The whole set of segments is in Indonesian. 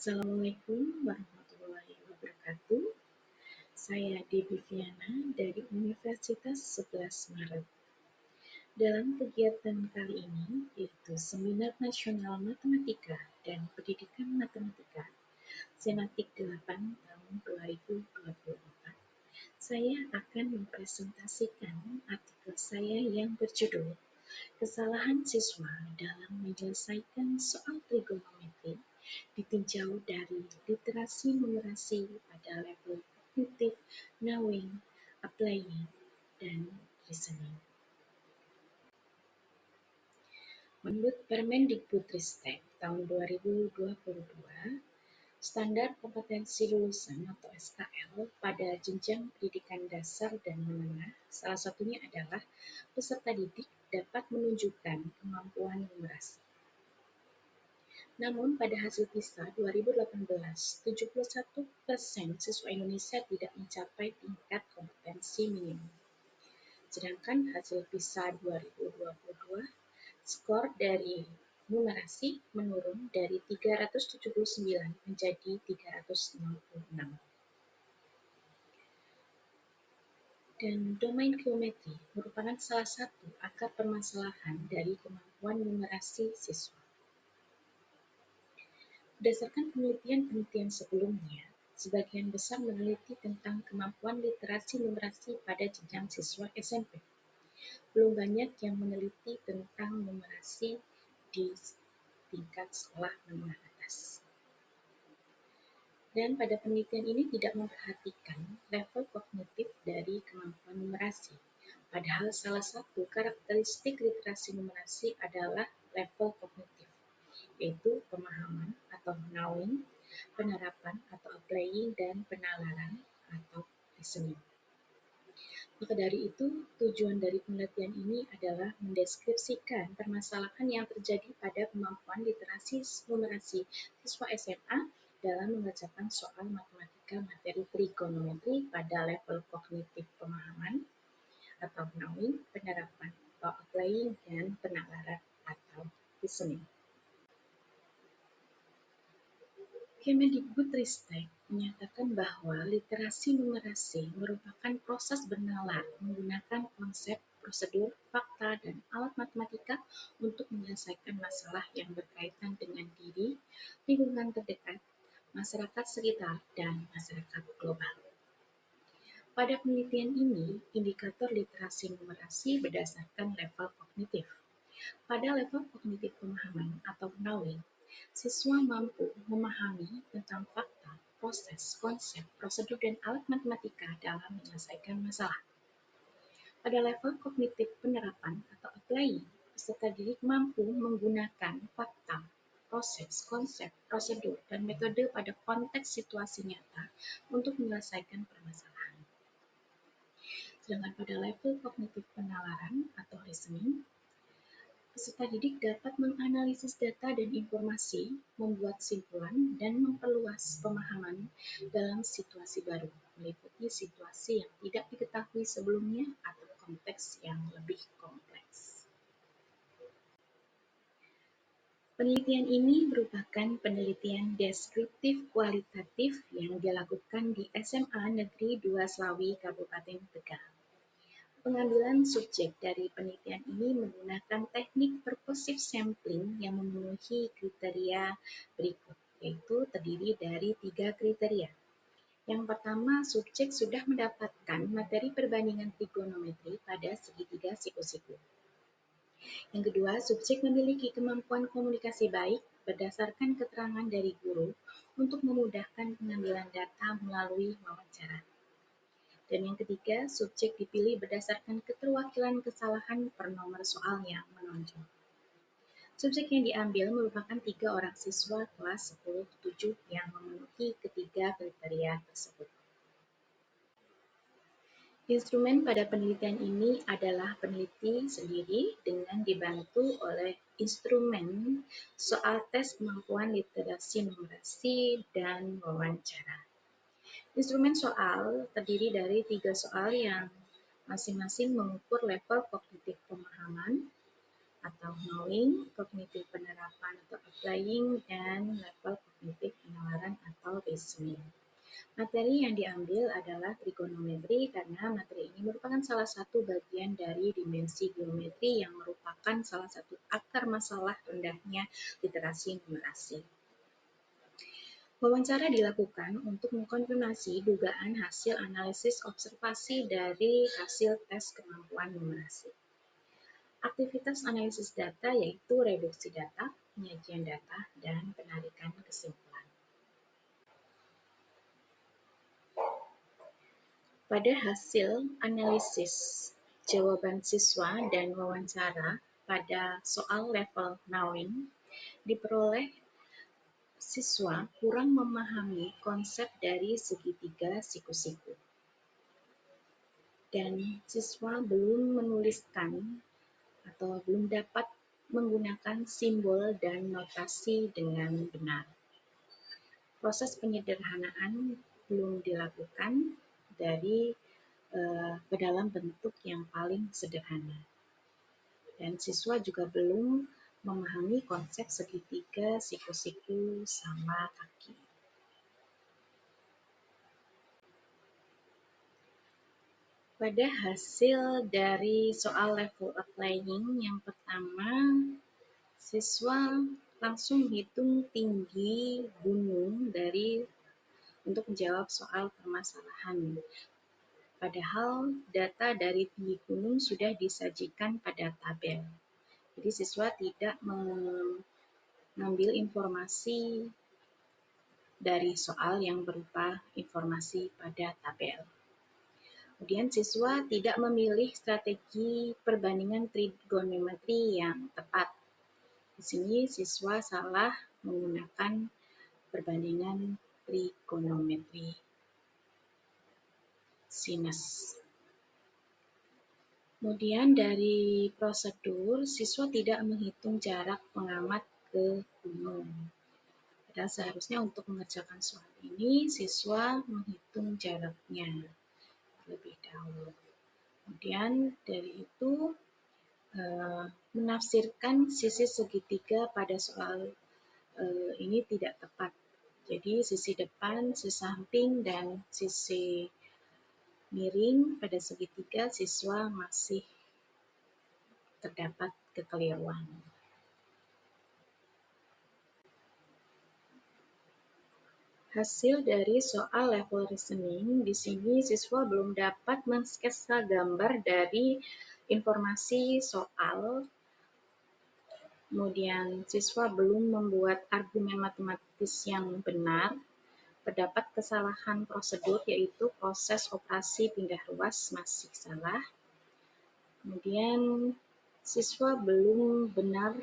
Assalamualaikum warahmatullahi wabarakatuh. Saya Debbie Viana dari Universitas 11 Maret. Dalam kegiatan kali ini, yaitu Seminar Nasional Matematika dan Pendidikan Matematika, Sematik 8 tahun 2024, saya akan mempresentasikan artikel saya yang berjudul Kesalahan Siswa dalam Menyelesaikan Soal Trigonometri ditinjau dari literasi numerasi pada level kognitif, knowing, applying, dan reasoning. Menurut Permendikbudristek tahun 2022, standar kompetensi lulusan atau SKL pada jenjang pendidikan dasar dan menengah, salah satunya adalah peserta didik dapat menunjukkan kemampuan numerasi. Namun pada hasil PISA 2018, 71% siswa Indonesia tidak mencapai tingkat kompetensi minimum. Sedangkan hasil PISA 2022, skor dari numerasi menurun dari 379 menjadi 366. Dan domain geometri merupakan salah satu akar permasalahan dari kemampuan numerasi siswa. Berdasarkan penelitian-penelitian sebelumnya, sebagian besar meneliti tentang kemampuan literasi numerasi pada jenjang siswa SMP. Belum banyak yang meneliti tentang numerasi di tingkat sekolah menengah atas. Dan pada penelitian ini tidak memperhatikan level kognitif dari kemampuan numerasi. Padahal salah satu karakteristik literasi numerasi adalah level kognitif, yaitu pemahaman atau knowing, penerapan atau applying, dan penalaran atau reasoning. Maka dari itu, tujuan dari penelitian ini adalah mendeskripsikan permasalahan yang terjadi pada kemampuan literasi numerasi siswa SMA dalam mengerjakan soal matematika materi trigonometri pada level kognitif pemahaman atau knowing, penerapan atau applying, dan penalaran atau reasoning. Kemendikbudristek menyatakan bahwa literasi numerasi merupakan proses bernalar menggunakan konsep, prosedur, fakta, dan alat matematika untuk menyelesaikan masalah yang berkaitan dengan diri, lingkungan terdekat, masyarakat sekitar, dan masyarakat global. Pada penelitian ini, indikator literasi numerasi berdasarkan level kognitif. Pada level kognitif pemahaman atau knowing, siswa mampu memahami tentang fakta, proses, konsep, prosedur, dan alat matematika dalam menyelesaikan masalah. Pada level kognitif penerapan atau applying, peserta didik mampu menggunakan fakta, proses, konsep, prosedur, dan metode pada konteks situasi nyata untuk menyelesaikan permasalahan. Sedangkan pada level kognitif penalaran atau reasoning, peserta didik dapat menganalisis data dan informasi, membuat kesimpulan, dan memperluas pemahaman dalam situasi baru, meliputi situasi yang tidak diketahui sebelumnya atau konteks yang lebih kompleks. Penelitian ini merupakan penelitian deskriptif kualitatif yang dilakukan di SMA Negeri 2 Slawi, Kabupaten Tegal. Pengambilan subjek dari penelitian ini menggunakan teknik purposive sampling yang memenuhi kriteria berikut, yaitu terdiri dari 3 kriteria. Yang pertama, subjek sudah mendapatkan materi perbandingan trigonometri pada segitiga siku-siku. Yang kedua, subjek memiliki kemampuan komunikasi baik berdasarkan keterangan dari guru untuk memudahkan pengambilan data melalui wawancara. Dan yang ketiga, subjek dipilih berdasarkan keterwakilan kesalahan per nomor soal yang menonjol. Subjek yang diambil merupakan 3 orang siswa kelas 10-7 yang memenuhi ketiga kriteria tersebut. Instrumen pada penelitian ini adalah peneliti sendiri dengan dibantu oleh instrumen soal tes kemampuan literasi numerasi dan wawancara. Instrumen soal terdiri dari 3 soal yang masing-masing mengukur level kognitif pemahaman, atau knowing, kognitif penerapan atau applying, dan level kognitif penalaran atau reasoning. Materi yang diambil adalah trigonometri karena materi ini merupakan salah satu bagian dari dimensi geometri yang merupakan salah satu akar masalah rendahnya literasi numerasi. Wawancara dilakukan untuk mengkonfirmasi dugaan hasil analisis observasi dari hasil tes kemampuan numerasi. Aktivitas analisis data yaitu reduksi data, penyajian data, dan penarikan kesimpulan. Pada hasil analisis jawaban siswa dan wawancara pada soal level knowing, diperoleh siswa kurang memahami konsep dari segitiga siku-siku. Dan siswa belum menuliskan atau belum dapat menggunakan simbol dan notasi dengan benar. Proses penyederhanaan belum dilakukan dari ke dalam bentuk yang paling sederhana. Dan siswa juga belum memahami konsep segitiga siku-siku sama kaki. Pada hasil dari soal level applying yang pertama, siswa langsung hitung tinggi gunung untuk menjawab soal permasalahan. Padahal data dari tinggi gunung sudah disajikan pada tabel. Jadi siswa tidak mengambil informasi dari soal yang berupa informasi pada tabel. Kemudian siswa tidak memilih strategi perbandingan trigonometri yang tepat. Di sini siswa salah menggunakan perbandingan trigonometri sinus. Kemudian dari prosedur, siswa tidak menghitung jarak pengamat ke gunung. Padahal seharusnya untuk mengerjakan soal ini, siswa menghitung jaraknya terlebih dahulu. Kemudian dari itu, menafsirkan sisi segitiga pada soal ini tidak tepat. Jadi sisi depan, sisi samping, dan sisi miring pada segitiga siswa masih terdapat kekeliruan. Hasil dari soal level reasoning, di sini siswa belum dapat mensketsa gambar dari informasi soal. Kemudian siswa belum membuat argumen matematis yang benar. Terdapat kesalahan prosedur yaitu proses operasi pindah ruas masih salah. Kemudian siswa belum benar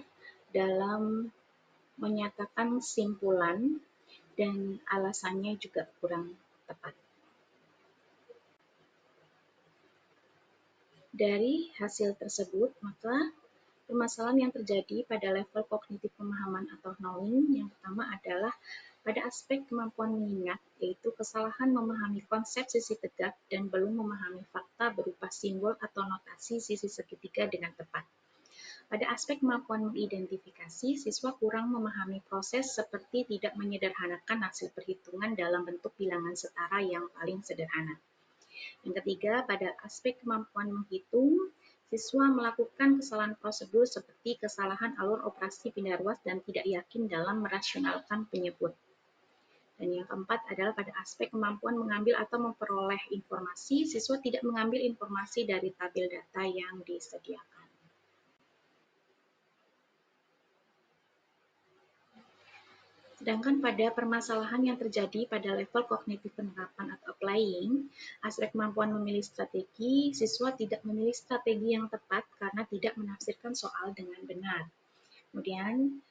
dalam menyatakan simpulan dan alasannya juga kurang tepat. Dari hasil tersebut, maka permasalahan yang terjadi pada level kognitif pemahaman atau knowing yang pertama adalah pada aspek kemampuan mengingat, yaitu kesalahan memahami konsep sisi tegak dan belum memahami fakta berupa simbol atau notasi sisi segitiga dengan tepat. Pada aspek kemampuan mengidentifikasi, siswa kurang memahami proses seperti tidak menyederhanakan hasil perhitungan dalam bentuk bilangan setara yang paling sederhana. Yang ketiga, pada aspek kemampuan menghitung, siswa melakukan kesalahan prosedur seperti kesalahan alur operasi pindah ruas dan tidak yakin dalam merasionalkan penyebut. Dan yang keempat adalah pada aspek kemampuan mengambil atau memperoleh informasi, siswa tidak mengambil informasi dari tabel data yang disediakan. Sedangkan pada permasalahan yang terjadi pada level kognitif penerapan atau applying, aspek kemampuan memilih strategi, siswa tidak memilih strategi yang tepat karena tidak menafsirkan soal dengan benar. Kemudian,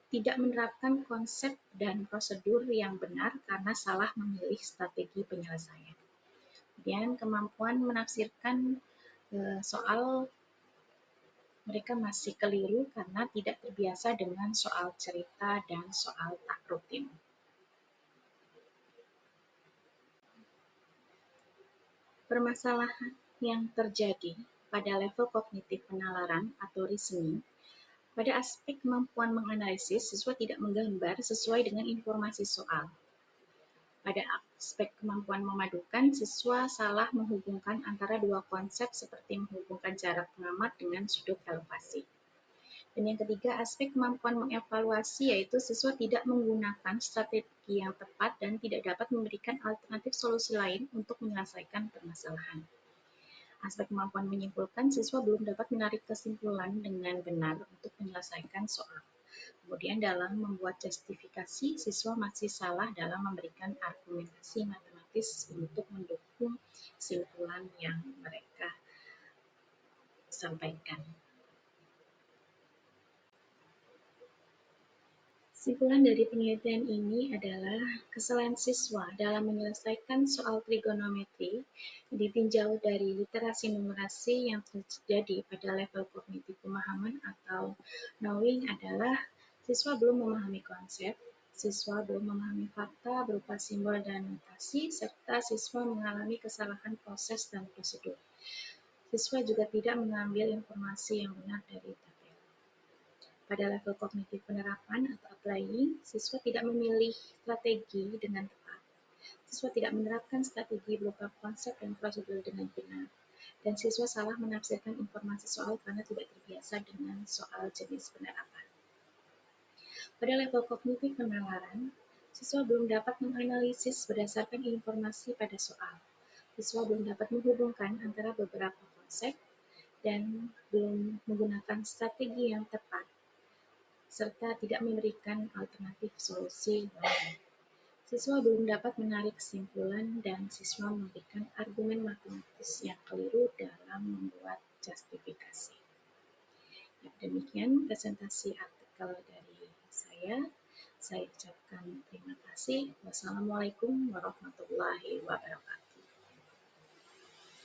tidak menerapkan konsep dan prosedur yang benar karena salah memilih strategi penyelesaian. Kemudian, kemampuan menafsirkan soal mereka masih keliru karena tidak terbiasa dengan soal cerita dan soal tak rutin. Permasalahan yang terjadi pada level kognitif penalaran atau reasoning, pada aspek kemampuan menganalisis, siswa tidak menggambar sesuai dengan informasi soal. Pada aspek kemampuan memadukan, siswa salah menghubungkan antara dua konsep seperti menghubungkan jarak pengamat dengan sudut elevasi. Dan yang ketiga, aspek kemampuan mengevaluasi, yaitu siswa tidak menggunakan strategi yang tepat dan tidak dapat memberikan alternatif solusi lain untuk menyelesaikan permasalahan. Aspek kemampuan menyimpulkan, siswa belum dapat menarik kesimpulan dengan benar untuk menyelesaikan soal. Kemudian dalam membuat justifikasi, siswa masih salah dalam memberikan argumentasi matematis untuk mendukung kesimpulan yang mereka sampaikan. Kesimpulan dari penelitian ini adalah kesalahan siswa dalam menyelesaikan soal trigonometri ditinjau dari literasi numerasi yang terjadi pada level kognitif pemahaman atau knowing adalah siswa belum memahami konsep, siswa belum memahami fakta berupa simbol dan notasi, serta siswa mengalami kesalahan proses dan prosedur. Siswa juga tidak mengambil informasi yang benar dari tabel. Pada level kognitif penerapan atau applying, siswa tidak memilih strategi dengan tepat. Siswa tidak menerapkan strategi berupa konsep dan prosedur dengan benar. Dan siswa salah menafsirkan informasi soal karena tidak terbiasa dengan soal jenis penerapan. Pada level kognitif penalaran, siswa belum dapat menganalisis berdasarkan informasi pada soal. Siswa belum dapat menghubungkan antara beberapa konsep dan belum menggunakan strategi yang tepat serta tidak memberikan alternatif solusi lain. Siswa belum dapat menarik kesimpulan dan siswa memberikan argumen matematis yang keliru dalam membuat justifikasi. Ya, demikian presentasi artikel dari saya. Saya ucapkan terima kasih. Wassalamualaikum warahmatullahi wabarakatuh.